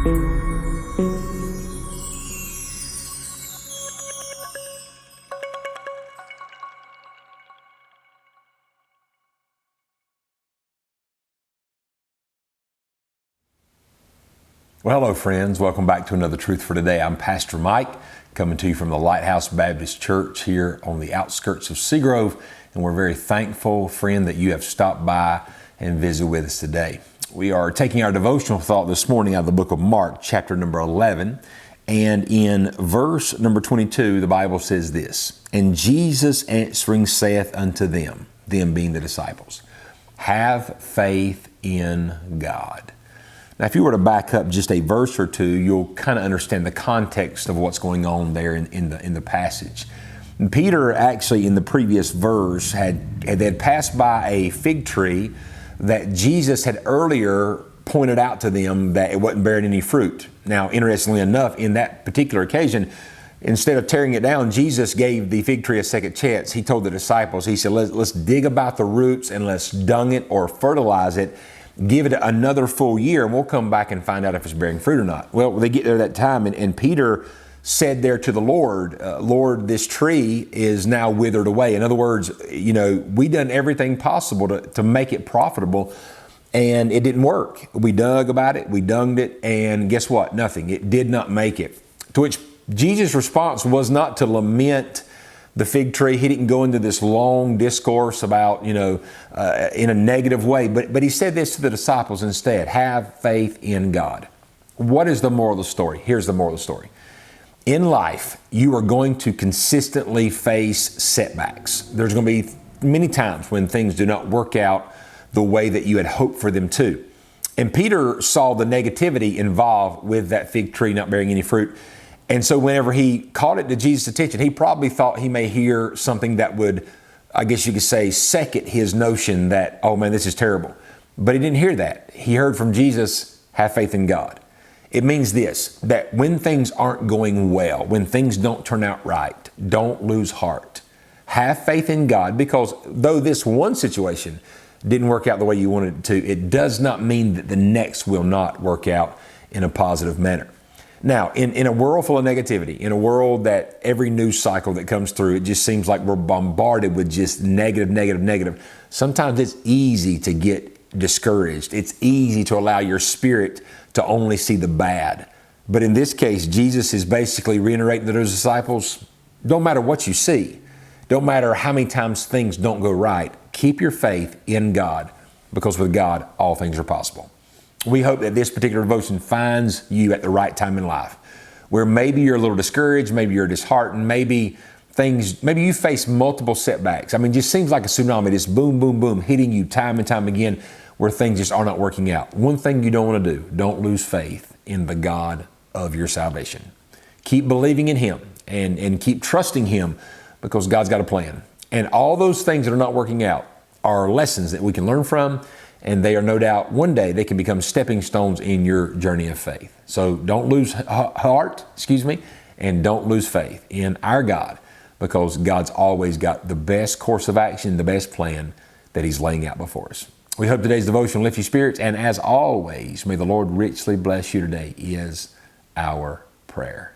Well, hello friends. Welcome back to another Truth for Today. I'm Pastor Mike, coming to you from the Lighthouse Baptist Church here on the outskirts of Seagrove, and we're very thankful, friend, that you have stopped by and visited with us today. We are taking our devotional thought this morning out of the book of Mark, chapter number 11, and in verse number 22, the Bible says this, "And Jesus answering saith unto them," them being the disciples, "Have faith in God." Now, if you were to back up just a verse or two, you'll kind of understand the context of what's going on there in the passage. And Peter actually, in the previous verse, had passed by a fig tree that Jesus had earlier pointed out to them that it wasn't bearing any fruit. Now, interestingly enough, in that particular occasion, instead of tearing it down, Jesus gave the fig tree a second chance. He told the disciples, he said, let's dig about the roots and let's dung it or fertilize it. Give it another full year and we'll come back and find out if it's bearing fruit or not. Well, they get there that time and Peter said there to the Lord, Lord, this tree is now withered away. In other words, we done everything possible to make it profitable and it didn't work. We dug about it, we dunged it, and guess what? Nothing. It did not make it. To which Jesus' response was not to lament the fig tree. He didn't go into this long discourse about, in a negative way, but he said this to the disciples instead, have faith in God. What is the moral of the story? Here's the moral of the story. In life, you are going to consistently face setbacks. There's going to be many times when things do not work out the way that you had hoped for them to. And Peter saw the negativity involved with that fig tree not bearing any fruit. And so whenever he called it to Jesus' attention, he probably thought he may hear something that would, I guess you could say, second his notion that, oh man, this is terrible. But he didn't hear that. He heard from Jesus, have faith in God. It means this, that when things aren't going well, when things don't turn out right, don't lose heart. Have faith in God, because though this one situation didn't work out the way you wanted it to, it does not mean that the next will not work out in a positive manner. Now, in a world full of negativity, in a world that every news cycle that comes through, it just seems like we're bombarded with just negative. Sometimes it's easy to get discouraged. It's easy to allow your spirit to only see the bad. But in this case, Jesus is basically reiterating to those disciples, don't matter what you see, don't matter how many times things don't go right, keep your faith in God, because with God, all things are possible. We hope that this particular devotion finds you at the right time in life, where maybe you're a little discouraged, maybe you're disheartened, maybe you face multiple setbacks. I mean, it just seems like a tsunami, just boom, boom, boom, hitting you time and time again, where things just are not working out. One thing you don't want to do, don't lose faith in the God of your salvation. Keep believing in Him and keep trusting Him, because God's got a plan. And all those things that are not working out are lessons that we can learn from, and they are no doubt one day they can become stepping stones in your journey of faith. So don't lose heart, and don't lose faith in our God, because God's always got the best course of action, the best plan that He's laying out before us. We hope today's devotion will lift your spirits, and as always, may the Lord richly bless you today is our prayer.